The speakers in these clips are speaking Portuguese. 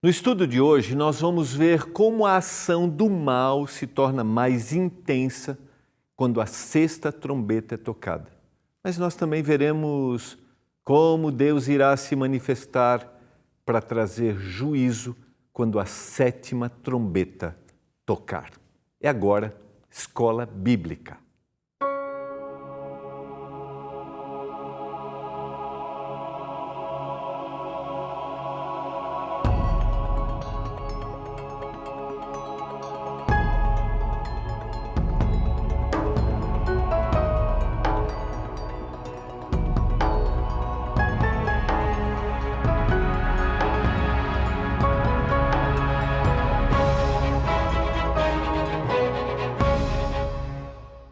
No estudo de hoje, nós vamos ver como a ação do mal se torna mais intensa quando a sexta trombeta é tocada. Mas nós também veremos como Deus irá se manifestar para trazer juízo quando a sétima trombeta tocar. É agora Escola Bíblica.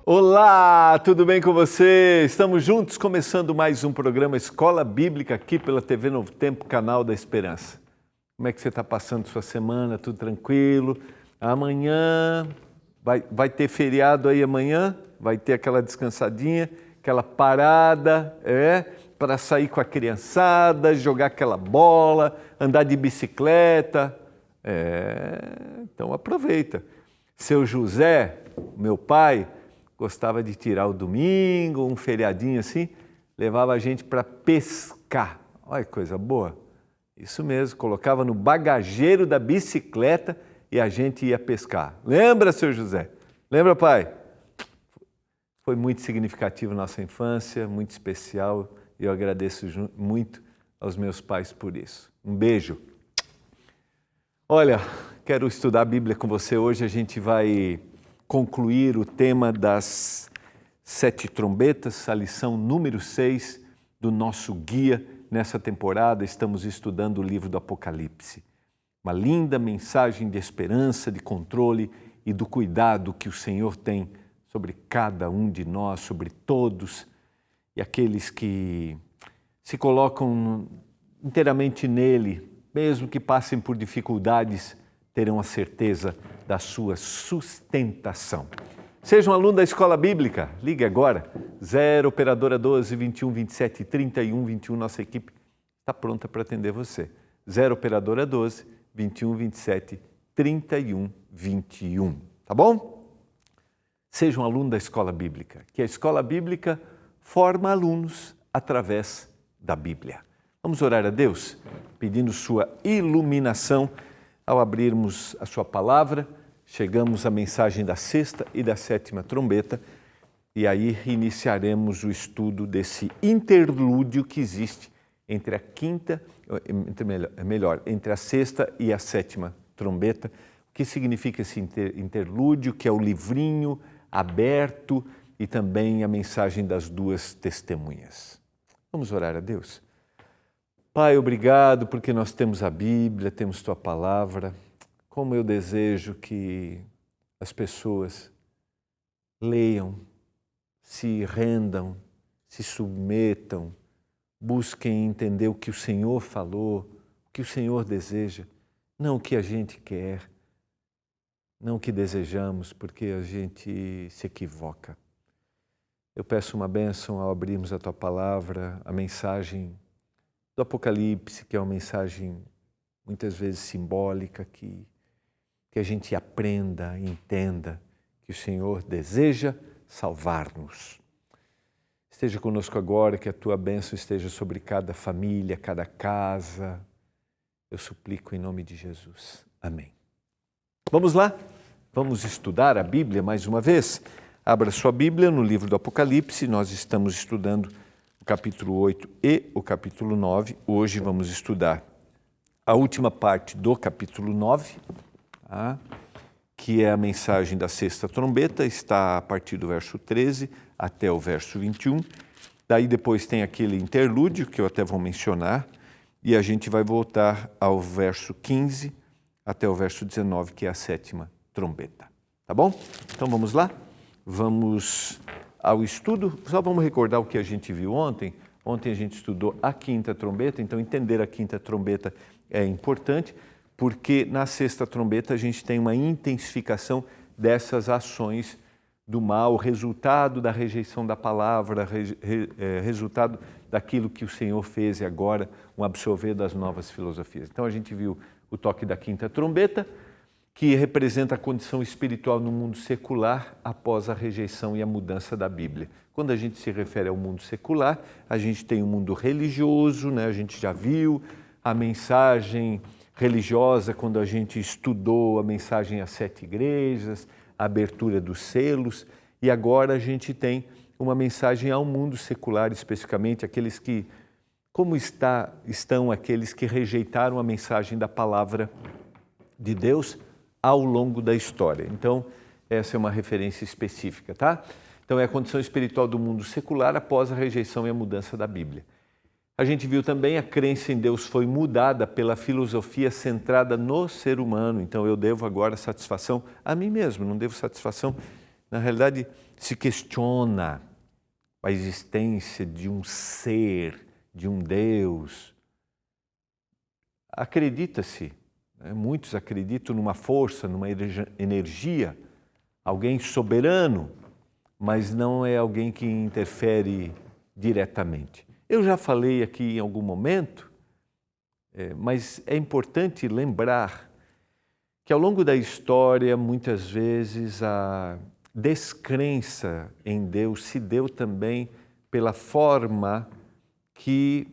Olá, tudo bem com você? Estamos juntos começando mais um programa Escola Bíblica aqui pela TV Novo Tempo, canal da Esperança. Como é que você está passando sua semana? Tudo tranquilo? Amanhã vai ter feriado aí amanhã? Vai ter aquela descansadinha, aquela parada, para sair com a criançada, jogar aquela bola, andar de bicicleta. Então aproveita. Seu José, meu pai, gostava de tirar o domingo, um feriadinho assim, levava a gente para pescar. Olha que coisa boa. Isso mesmo, colocava no bagageiro da bicicleta e a gente ia pescar. Lembra, seu José? Lembra, pai? Foi muito significativo nossa infância, muito especial, e eu agradeço muito aos meus pais por isso. Um beijo. Olha, quero estudar a Bíblia com você hoje. A gente vai concluir o tema das 7 trombetas, a lição número 6 do nosso guia nessa temporada. Estamos estudando o livro do Apocalipse. Uma linda mensagem de esperança, de controle e do cuidado que o Senhor tem sobre cada um de nós, sobre todos, e aqueles que se colocam inteiramente nele, mesmo que passem por dificuldades, terão a certeza da sua sustentação. Seja um aluno da Escola Bíblica, ligue agora, 0 operadora 12 21 27 31 21, nossa equipe está pronta para atender você. 0 operadora 12 21 27 31 21, tá bom? Seja um aluno da Escola Bíblica, que a Escola Bíblica forma alunos através da Bíblia. Vamos orar a Deus, pedindo sua iluminação. Ao abrirmos a sua palavra, chegamos à mensagem da sexta e da sétima trombeta e aí iniciaremos o estudo desse interlúdio que existe entre entre a sexta e a sétima trombeta. O que significa esse interlúdio, que é o livrinho aberto e também a mensagem das duas testemunhas. Vamos orar a Deus. Pai, obrigado porque nós temos a Bíblia, temos Tua Palavra. Como eu desejo que as pessoas leiam, se rendam, se submetam, busquem entender o que o Senhor falou, o que o Senhor deseja, não o que a gente quer, não o que desejamos, porque a gente se equivoca. Eu peço uma bênção ao abrirmos a Tua Palavra, a mensagem do Apocalipse, que é uma mensagem muitas vezes simbólica, que a gente aprenda e entenda que o Senhor deseja salvar-nos. Esteja conosco agora, que a Tua bênção esteja sobre cada família, cada casa. Eu suplico em nome de Jesus. Amém. Vamos lá? Vamos estudar a Bíblia mais uma vez? Abra sua Bíblia no livro do Apocalipse. Nós estamos estudando o capítulo 8 e o capítulo 9. Hoje vamos estudar a última parte do capítulo 9, que é a mensagem da sexta trombeta, está a partir do verso 13 até o verso 21. Daí depois tem aquele interlúdio que eu até vou mencionar, e a gente vai voltar ao verso 15 até o verso 19, que é a sétima trombeta. Tá bom? Então vamos lá? Vamos ao estudo. Só vamos recordar o que a gente viu ontem. Ontem a gente estudou a quinta trombeta, então entender a quinta trombeta é importante, porque na sexta trombeta a gente tem uma intensificação dessas ações do mal, resultado da rejeição da palavra, resultado daquilo que o Senhor fez e agora um absorver das novas filosofias. Então a gente viu o toque da quinta trombeta, que representa a condição espiritual no mundo secular após a rejeição e a mudança da Bíblia. Quando a gente se refere ao mundo secular, a gente tem o mundo religioso, né? A gente já viu a mensagem religiosa quando a gente estudou a mensagem às 7 igrejas, a abertura dos selos, e agora a gente tem uma mensagem ao mundo secular, especificamente aqueles que, como estão aqueles que rejeitaram a mensagem da palavra de Deus ao longo da história. Então, essa é uma referência específica, tá? Então, é a condição espiritual do mundo secular após a rejeição e a mudança da Bíblia. A gente viu também a crença em Deus foi mudada pela filosofia centrada no ser humano. Então, eu devo agora satisfação a mim mesmo, não devo satisfação. Na realidade, se questiona a existência de um ser, de um Deus. Acredita-se. Muitos acreditam numa força, numa energia, alguém soberano, mas não é alguém que interfere diretamente. Eu já falei aqui em algum momento, mas é importante lembrar que ao longo da história, muitas vezes, a descrença em Deus se deu também pela forma que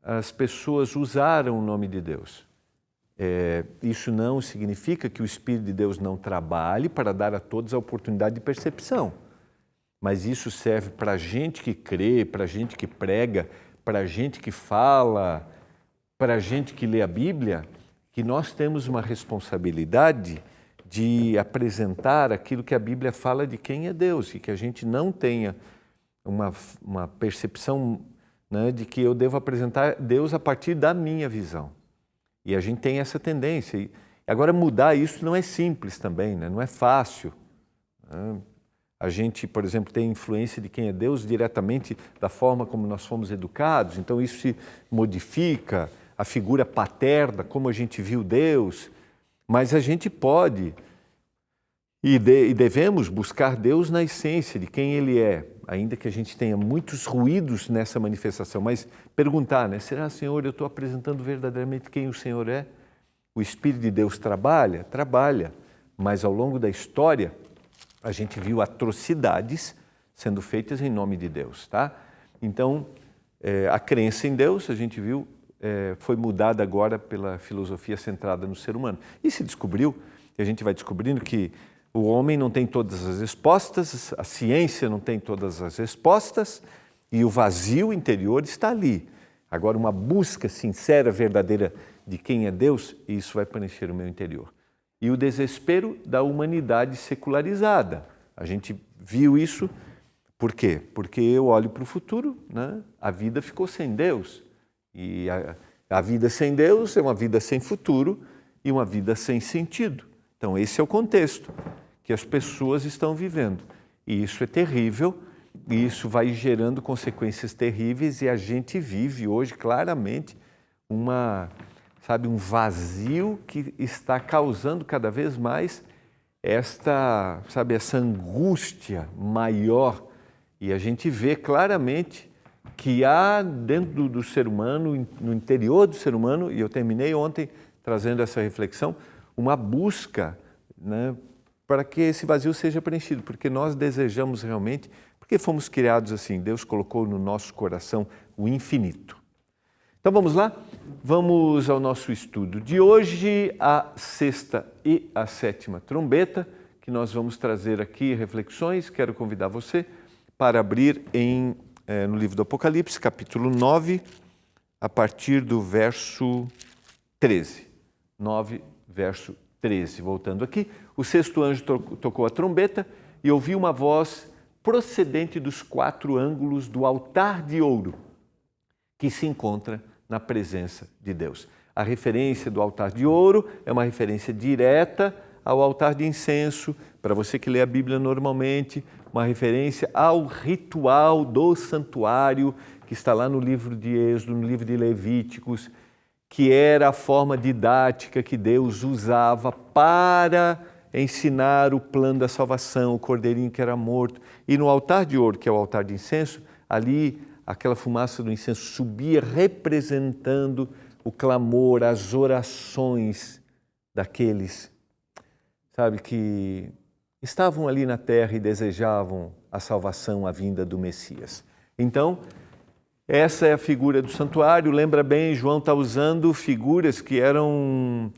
as pessoas usaram o nome de Deus. Isso não significa que o Espírito de Deus não trabalhe para dar a todos a oportunidade de percepção, mas isso serve para a gente que crê, para a gente que prega, para a gente que fala, para a gente que lê a Bíblia, que nós temos uma responsabilidade de apresentar aquilo que a Bíblia fala de quem é Deus e que a gente não tenha uma percepção, né, de que eu devo apresentar Deus a partir da minha visão. E a gente tem essa tendência. E agora, mudar isso não é simples também, né? Não é fácil. A gente, por exemplo, tem influência de quem é Deus diretamente da forma como nós fomos educados, então isso se modifica, a figura paterna, como a gente viu Deus, mas a gente pode e devemos buscar Deus na essência de quem Ele é, ainda que a gente tenha muitos ruídos nessa manifestação, mas perguntar, né? Será, Senhor, eu estou apresentando verdadeiramente quem o Senhor é? O Espírito de Deus trabalha? Trabalha, mas ao longo da história a gente viu atrocidades sendo feitas em nome de Deus, tá? Então, a crença em Deus, a gente viu, foi mudada agora pela filosofia centrada no ser humano. E se descobriu, e a gente vai descobrindo que o homem não tem todas as respostas, a ciência não tem todas as respostas e o vazio interior está ali. Agora, uma busca sincera, verdadeira de quem é Deus, isso vai preencher o meu interior. E o desespero da humanidade secularizada. A gente viu isso, por quê? Porque eu olho para o futuro, né? A vida ficou sem Deus. E a vida sem Deus é uma vida sem futuro e uma vida sem sentido. Então, esse é o contexto que as pessoas estão vivendo. E isso é terrível, e isso vai gerando consequências terríveis, e a gente vive hoje claramente um vazio que está causando cada vez mais essa angústia maior. E a gente vê claramente que há dentro do ser humano, no interior do ser humano, e eu terminei ontem trazendo essa reflexão, uma busca, né, para que esse vazio seja preenchido, porque nós desejamos realmente, porque fomos criados assim, Deus colocou no nosso coração o infinito. Então vamos lá? Vamos ao nosso estudo de hoje, a sexta e a sétima trombeta, que nós vamos trazer aqui reflexões. Quero convidar você para abrir no livro do Apocalipse, capítulo 9, a partir do verso 13. 9, verso 13. Voltando aqui, o sexto anjo tocou a trombeta e ouvi uma voz procedente dos 4 ângulos do altar de ouro que se encontra na presença de Deus. A referência do altar de ouro é uma referência direta ao altar de incenso, para você que lê a Bíblia normalmente, uma referência ao ritual do santuário, que está lá no livro de Êxodo, no livro de Levíticos, que era a forma didática que Deus usava para ensinar o plano da salvação, o cordeirinho que era morto. E no altar de ouro, que é o altar de incenso, ali aquela fumaça do incenso subia representando o clamor, as orações daqueles, sabe, que estavam ali na terra e desejavam a salvação, a vinda do Messias. Então, essa é a figura do santuário. Lembra bem, João está usando figuras que eram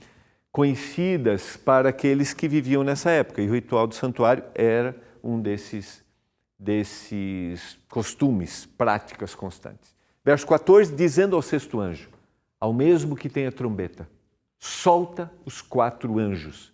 conhecidas para aqueles que viviam nessa época. E o ritual do santuário era um desses costumes, práticas constantes. Verso 14, dizendo ao sexto anjo, ao mesmo que tem a trombeta, solta os 4 anjos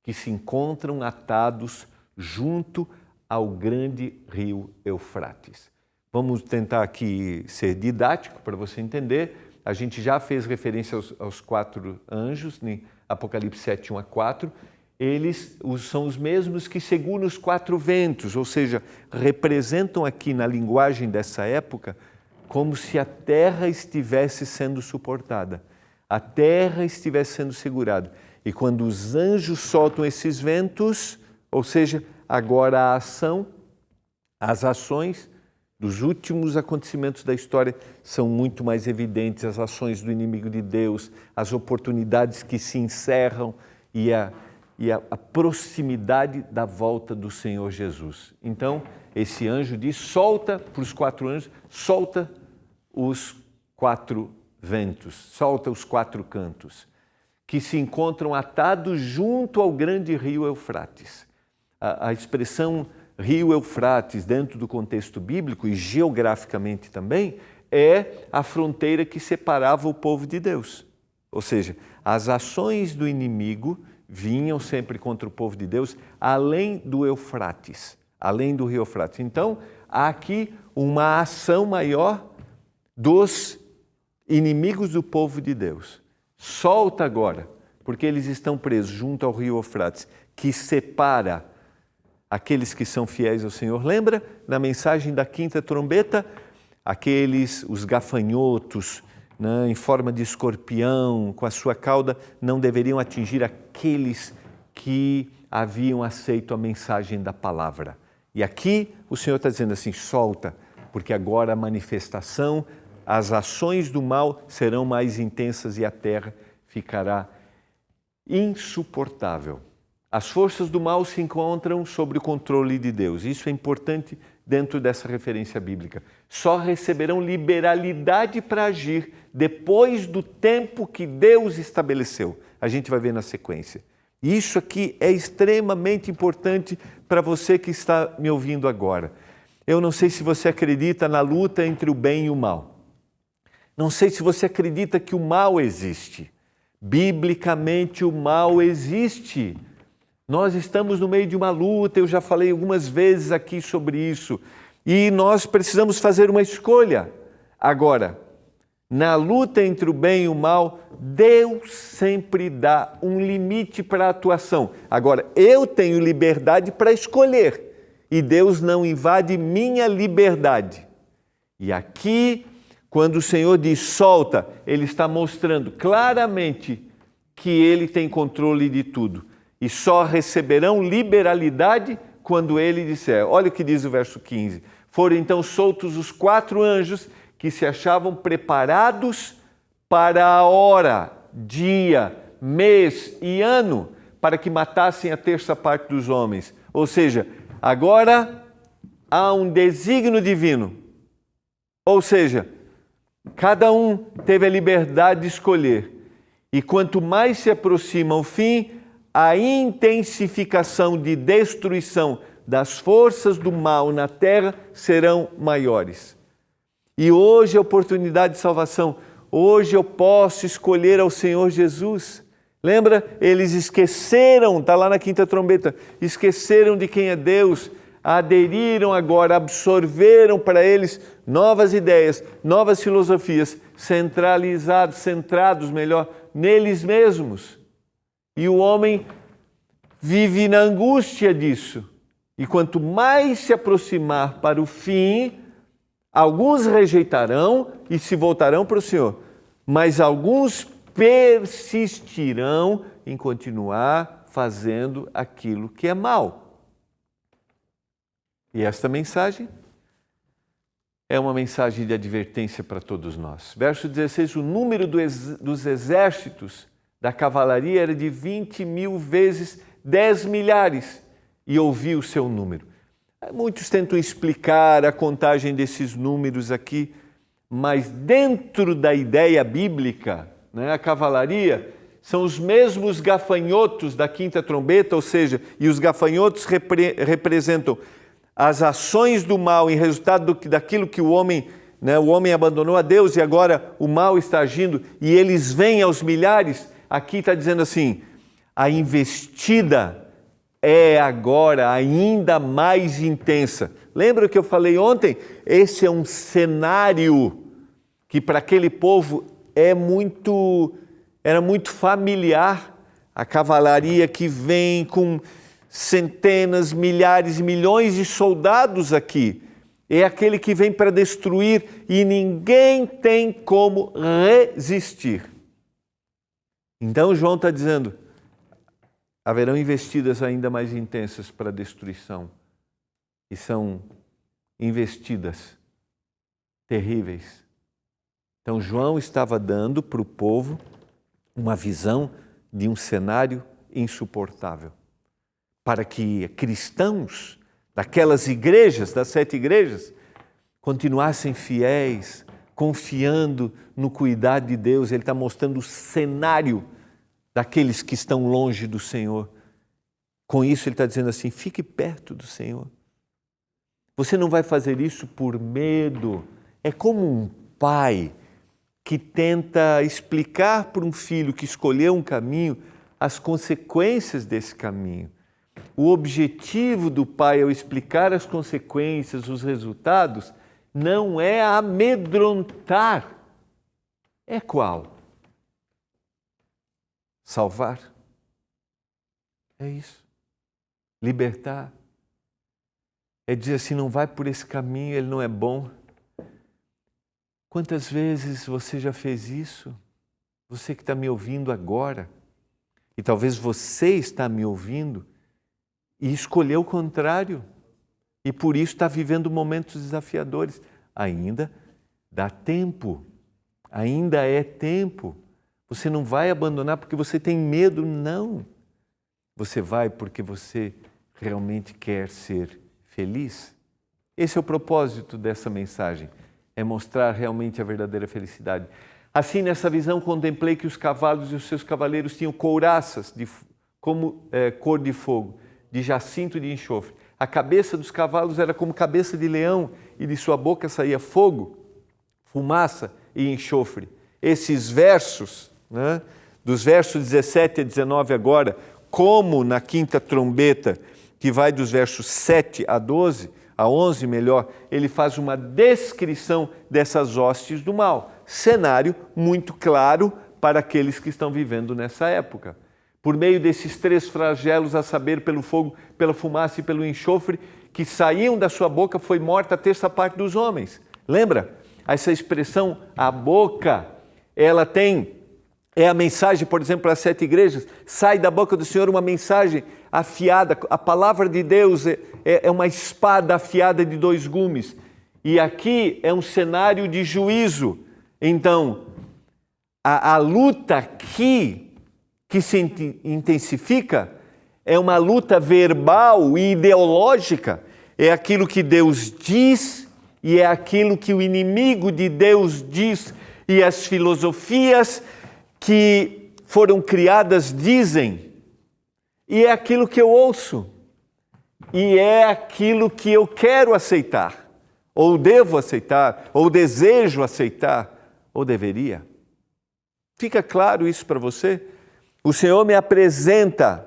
que se encontram atados junto ao grande rio Eufrates. Vamos tentar aqui ser didático para você entender. A gente já fez referência aos 4 anjos, em Apocalipse 7, 1 a 4. Eles são os mesmos que seguram os 4 ventos, ou seja, representam aqui na linguagem dessa época como se a terra estivesse sendo suportada, a terra estivesse sendo segurada. E quando os anjos soltam esses ventos, ou seja, agora a ação, as ações dos últimos acontecimentos da história são muito mais evidentes, as ações do inimigo de Deus, as oportunidades que se encerram e a proximidade da volta do Senhor Jesus. Então, esse anjo diz, solta para os 4 anjos, solta os 4 ventos, solta os 4 cantos, que se encontram atados junto ao grande rio Eufrates. A expressão rio Eufrates, dentro do contexto bíblico e geograficamente também, é a fronteira que separava o povo de Deus. Ou seja, as ações do inimigo vinham sempre contra o povo de Deus, além do Eufrates, além do rio Eufrates. Então, há aqui uma ação maior dos inimigos do povo de Deus. Solta agora, porque eles estão presos junto ao rio Eufrates, que separa aqueles que são fiéis ao Senhor. Lembra, na mensagem da 5ª trombeta, os gafanhotos, né, em forma de escorpião, com a sua cauda, não deveriam atingir aqueles que haviam aceito a mensagem da palavra. E aqui o Senhor está dizendo assim, solta, porque agora a manifestação, as ações do mal serão mais intensas e a terra ficará insuportável. As forças do mal se encontram sob o controle de Deus. Isso é importante dentro dessa referência bíblica. Só receberão liberalidade para agir depois do tempo que Deus estabeleceu. A gente vai ver na sequência. E isso aqui é extremamente importante para você que está me ouvindo agora. Eu não sei se você acredita na luta entre o bem e o mal. Não sei se você acredita que o mal existe. Biblicamente, o mal existe. Nós estamos no meio de uma luta, eu já falei algumas vezes aqui sobre isso, e nós precisamos fazer uma escolha. Agora, na luta entre o bem e o mal, Deus sempre dá um limite para a atuação. Agora, eu tenho liberdade para escolher, e Deus não invade minha liberdade. E aqui, quando o Senhor diz solta, Ele está mostrando claramente que Ele tem controle de tudo. E só receberão liberalidade quando Ele disser. Olha o que diz o verso 15. Foram então soltos os 4 anjos que se achavam preparados para a hora, dia, mês e ano, para que matassem a 1/3 parte dos homens. Ou seja, agora há um desígnio divino. Ou seja, cada um teve a liberdade de escolher. E quanto mais se aproxima o fim, a intensificação de destruição das forças do mal na terra serão maiores. E hoje a oportunidade de salvação, hoje eu posso escolher ao Senhor Jesus. Lembra? Eles esqueceram, está lá na 5ª trombeta, esqueceram de quem é Deus, aderiram agora, absorveram para eles novas ideias, novas filosofias, centrados melhor, neles mesmos. E o homem vive na angústia disso. E quanto mais se aproximar para o fim, alguns rejeitarão e se voltarão para o Senhor, mas alguns persistirão em continuar fazendo aquilo que é mal. E esta mensagem é uma mensagem de advertência para todos nós. Verso 16, o número dos exércitos da cavalaria era de 20.000 vezes 10 milhares, e ouvi o seu número. Muitos tentam explicar a contagem desses números aqui, mas dentro da ideia bíblica, né, a cavalaria são os mesmos gafanhotos da quinta trombeta, ou seja, e os gafanhotos representam as ações do mal em resultado daquilo que o homem abandonou a Deus e agora o mal está agindo e eles vêm aos milhares. Aqui está dizendo assim, a investida é agora ainda mais intensa. Lembra que eu falei ontem? Esse é um cenário que para aquele povo era muito familiar. A cavalaria que vem com centenas, milhares e milhões de soldados aqui. É aquele que vem para destruir e ninguém tem como resistir. Então João está dizendo, haverão investidas ainda mais intensas para a destruição. E são investidas terríveis. Então João estava dando para o povo uma visão de um cenário insuportável. Para que cristãos daquelas igrejas, das 7 igrejas, continuassem fiéis, confiando no cuidado de Deus. Ele está mostrando o cenário daqueles que estão longe do Senhor. Com isso ele está dizendo assim, fique perto do Senhor. Você não vai fazer isso por medo. É como um pai que tenta explicar para um filho que escolheu um caminho as consequências desse caminho. O objetivo do pai ao explicar as consequências, os resultados, não é amedrontar. É qual? Salvar. É isso. Libertar. É dizer assim, não vai por esse caminho, ele não é bom. Quantas vezes você já fez isso? Você que está me ouvindo agora, e talvez você está me ouvindo e escolheu o contrário, e por isso está vivendo momentos desafiadores. Ainda dá tempo, ainda é tempo. Você não vai abandonar porque você tem medo, não. Você vai porque você realmente quer ser feliz. Esse é o propósito dessa mensagem, é mostrar realmente a verdadeira felicidade. Assim, nessa visão, contemplei que os cavalos e os seus cavaleiros tinham couraças como cor de fogo, de jacinto de enxofre. A cabeça dos cavalos era como cabeça de leão e de sua boca saía fogo, fumaça e enxofre. Esses versos, né, dos versos 17 a 19 agora, como na quinta trombeta, que vai dos versos 7 a 12, a 11 melhor, ele faz uma descrição dessas hostes do mal. Cenário muito claro para aqueles que estão vivendo nessa época. Por meio desses 3 flagelos, a saber, pelo fogo, pela fumaça e pelo enxofre, que saíam da sua boca, foi morta a 1/3 parte dos homens. Lembra? Essa expressão, a boca, ela é a mensagem, por exemplo, para as 7 igrejas, sai da boca do Senhor uma mensagem afiada, a palavra de Deus é uma espada afiada de 2 gumes. E aqui é um cenário de juízo. Então, a luta aqui, que se intensifica, é uma luta verbal e ideológica. É aquilo que Deus diz e é aquilo que o inimigo de Deus diz. E as filosofias que foram criadas dizem. E é aquilo que eu ouço. E é aquilo que eu quero aceitar. Ou devo aceitar, ou desejo aceitar, ou deveria. Fica claro isso para você? O Senhor me apresenta,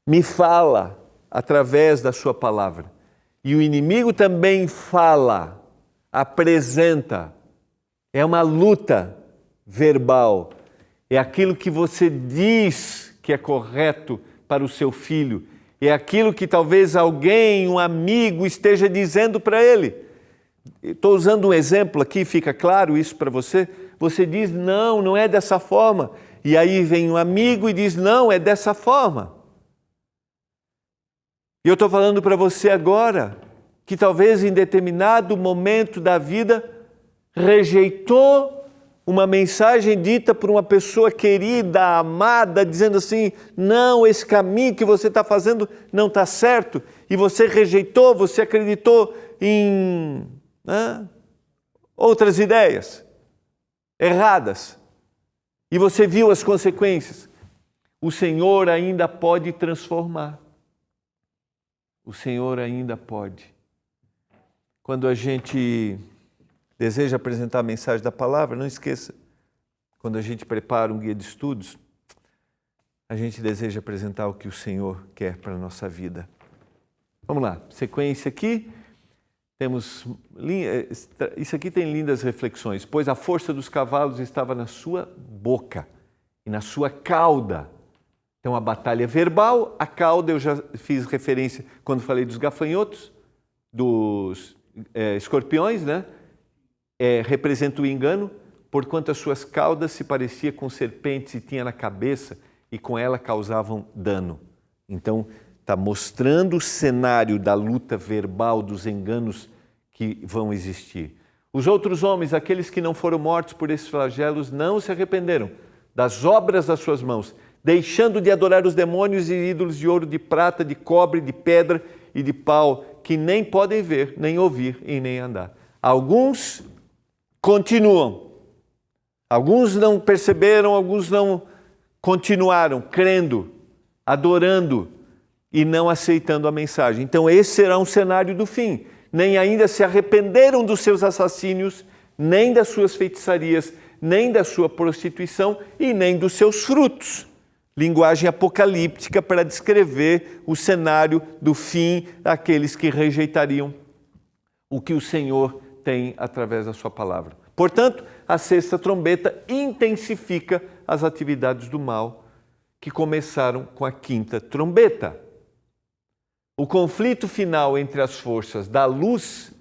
me fala através da sua palavra. E o inimigo também fala, apresenta. É uma luta verbal. É aquilo que você diz que é correto para o seu filho. É aquilo que talvez alguém, um amigo, esteja dizendo para ele. Estou usando um exemplo aqui, fica claro isso para você? Você diz, não é dessa forma. E aí vem um amigo e diz, não, é dessa forma. E eu estou falando para você agora que talvez em determinado momento da vida rejeitou uma mensagem dita por uma pessoa querida, amada, dizendo assim, não, esse caminho que você está fazendo não está certo, e você rejeitou, você acreditou em outras ideias erradas, e você viu as consequências. O Senhor ainda pode transformar. O Senhor ainda pode. Quando a gente deseja apresentar a mensagem da palavra, não esqueça, quando a gente prepara um guia de estudos, a gente deseja apresentar o que o Senhor quer para a nossa vida. Vamos lá, sequência aqui, isso aqui tem lindas reflexões, pois a força dos cavalos estava na sua boca e na sua cauda. Então a batalha verbal, a cauda, eu já fiz referência quando falei dos gafanhotos, dos escorpiões, né? Representa o engano, porquanto as suas caudas se pareciam com serpentes e tinha na cabeça e com ela causavam dano. Então, está mostrando o cenário da luta verbal, dos enganos que vão existir. Os outros homens, aqueles que não foram mortos por esses flagelos, não se arrependeram das obras das suas mãos, deixando de adorar os demônios e ídolos de ouro, de prata, de cobre, de pedra e de pau, que nem podem ver, nem ouvir e nem andar. Alguns continuam. Alguns não perceberam, alguns não continuaram crendo, adorando e não aceitando a mensagem. Então esse será um cenário do fim. Nem ainda se arrependeram dos seus assassínios, nem das suas feitiçarias, nem da sua prostituição e nem dos seus frutos. Linguagem apocalíptica para descrever o cenário do fim daqueles que rejeitariam o que o Senhor tem através da sua palavra. Portanto, a sexta trombeta intensifica as atividades do mal que começaram com a quinta trombeta. O conflito final entre as forças da luz,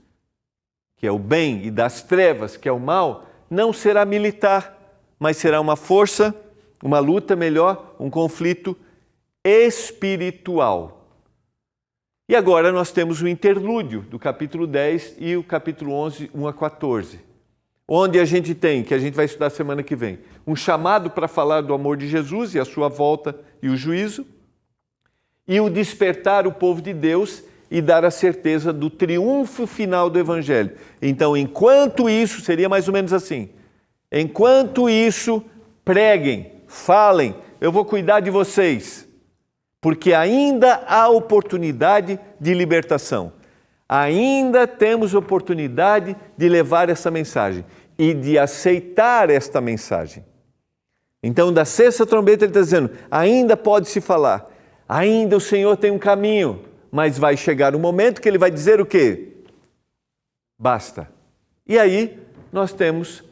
que é o bem, e das trevas, que é o mal, não será militar, mas será uma luta melhor, um conflito espiritual. E agora nós temos o interlúdio do capítulo 10 e o capítulo 11, 1 a 14, onde a gente tem, que a gente vai estudar semana que vem, um chamado para falar do amor de Jesus e a sua volta e o juízo, e o despertar o povo de Deus e dar a certeza do triunfo final do Evangelho. Então, enquanto isso, seria mais ou menos assim, enquanto isso, preguem, falem, eu vou cuidar de vocês, porque ainda há oportunidade de libertação. Ainda temos oportunidade de levar essa mensagem e de aceitar esta mensagem. Então, da sexta trombeta ele está dizendo, ainda pode se falar, ainda o Senhor tem um caminho, mas vai chegar um momento que ele vai dizer o quê? Basta. E aí nós temos,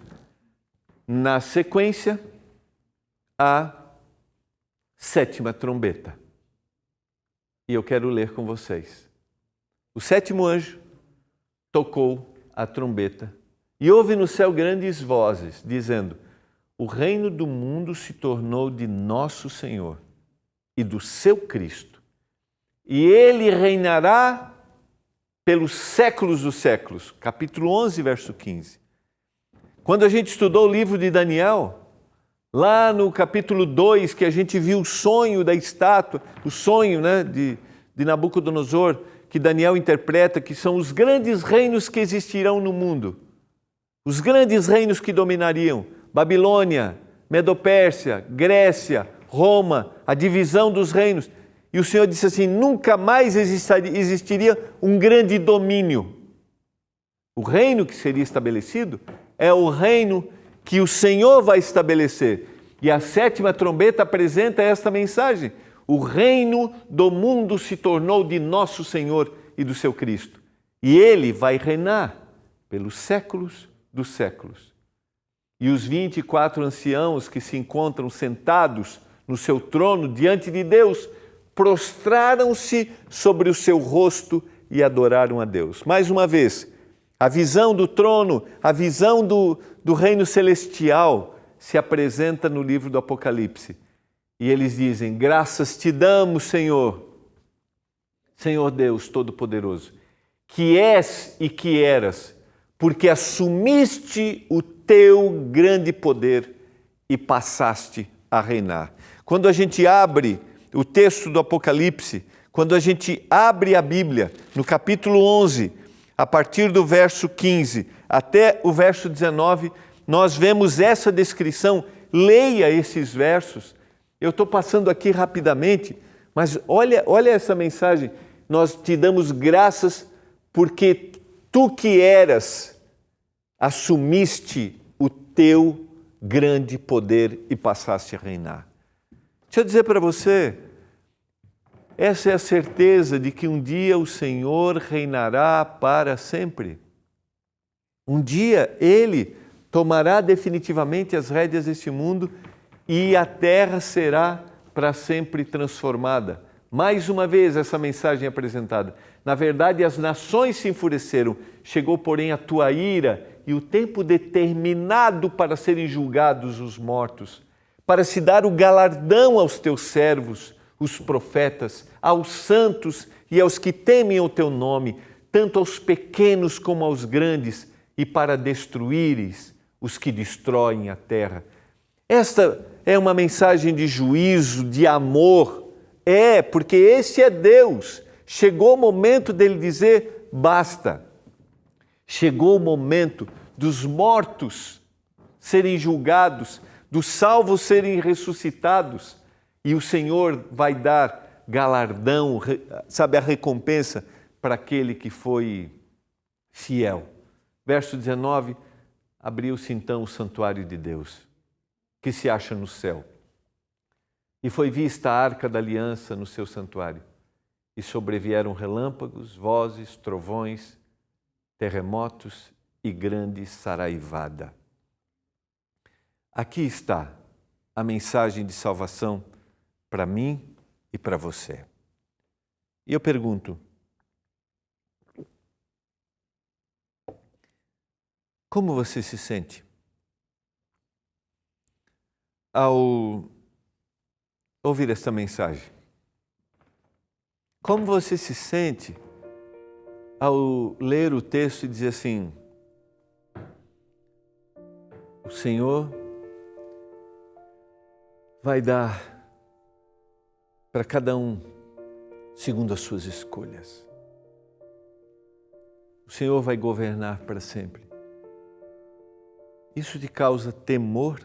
na sequência, a sétima trombeta. E eu quero ler com vocês. O sétimo anjo tocou a trombeta e houve no céu grandes vozes, dizendo, o reino do mundo se tornou de nosso Senhor e do seu Cristo, e ele reinará pelos séculos dos séculos. Capítulo 11, verso 15. Quando a gente estudou o livro de Daniel, lá no capítulo 2, que a gente viu o sonho da estátua, o sonho, né, de Nabucodonosor, que Daniel interpreta, que são os grandes reinos que existirão no mundo. Os grandes reinos que dominariam. Babilônia, Medopérsia, Grécia, Roma, a divisão dos reinos. E o Senhor disse assim, nunca mais existiria um grande domínio. O reino que seria estabelecido é o reino que o Senhor vai estabelecer. E a sétima trombeta apresenta esta mensagem. O reino do mundo se tornou de nosso Senhor e do seu Cristo. E ele vai reinar pelos séculos dos séculos. E os 24 anciãos que se encontram sentados no seu trono diante de Deus, prostraram-se sobre o seu rosto e adoraram a Deus. Mais uma vez, a visão do trono, a visão do reino celestial se apresenta no livro do Apocalipse. E eles dizem, graças te damos, Senhor, Senhor Deus Todo-Poderoso, que és e que eras, porque assumiste o teu grande poder e passaste a reinar. Quando a gente abre o texto do Apocalipse, quando a gente abre a Bíblia, no capítulo 11, a partir do verso 15 até o verso 19, nós vemos essa descrição. Leia esses versos. Eu estou passando aqui rapidamente, mas olha essa mensagem. Nós te damos graças porque tu que eras, assumiste o teu grande poder e passaste a reinar. Deixa eu dizer para você, essa é a certeza de que um dia o Senhor reinará para sempre. Um dia Ele tomará definitivamente as rédeas deste mundo e a terra será para sempre transformada. Mais uma vez essa mensagem é apresentada. Na verdade, as nações se enfureceram, chegou, porém, a tua ira e o tempo determinado para serem julgados os mortos, para se dar o galardão aos teus servos, os profetas, aos santos e aos que temem o teu nome, tanto aos pequenos como aos grandes, e para destruíres os que destroem a terra. Esta é uma mensagem de juízo, de amor. Porque esse é Deus. Chegou o momento dele dizer basta. Chegou o momento dos mortos serem julgados, dos salvos serem ressuscitados, e o Senhor vai dar galardão, sabe, a recompensa para aquele que foi fiel. Verso 19, abriu-se então o santuário de Deus, que se acha no céu. E foi vista a arca da aliança no seu santuário. E sobrevieram relâmpagos, vozes, trovões, terremotos e grande saraivada. Aqui está a mensagem de salvação para mim e para você. E eu pergunto, como você se sente ao ouvir esta mensagem? Como você se sente ao ler o texto e dizer assim, o Senhor vai dar para cada um segundo as suas escolhas. O Senhor vai governar para sempre. Isso te causa temor?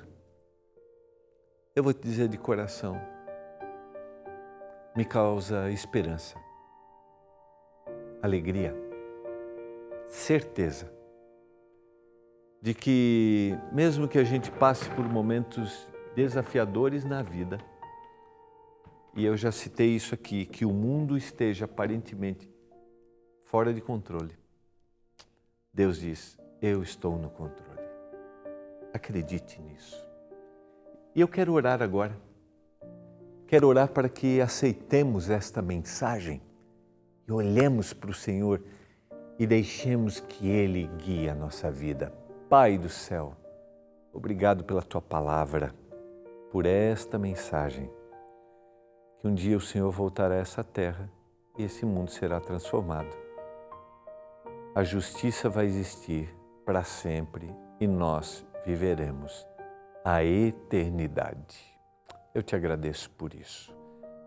Eu vou te dizer de coração, me causa esperança, alegria, certeza de que mesmo que a gente passe por momentos desafiadores na vida, e eu já citei isso aqui, que o mundo esteja aparentemente fora de controle, Deus diz, eu estou no controle. Acredite nisso. E eu quero orar agora. Quero orar para que aceitemos esta mensagem e olhemos para o Senhor e deixemos que Ele guie a nossa vida. Pai do céu, obrigado pela Tua palavra, por esta mensagem. Que um dia o Senhor voltará a essa terra e esse mundo será transformado. A justiça vai existir para sempre e nós viveremos a eternidade. Eu te agradeço por isso.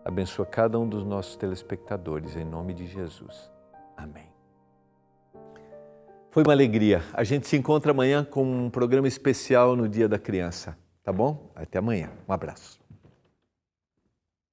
Abençoa cada um dos nossos telespectadores, em nome de Jesus. Amém. Foi uma alegria. A gente se encontra amanhã com um programa especial no Dia da Criança, tá bom? Até amanhã. Um abraço.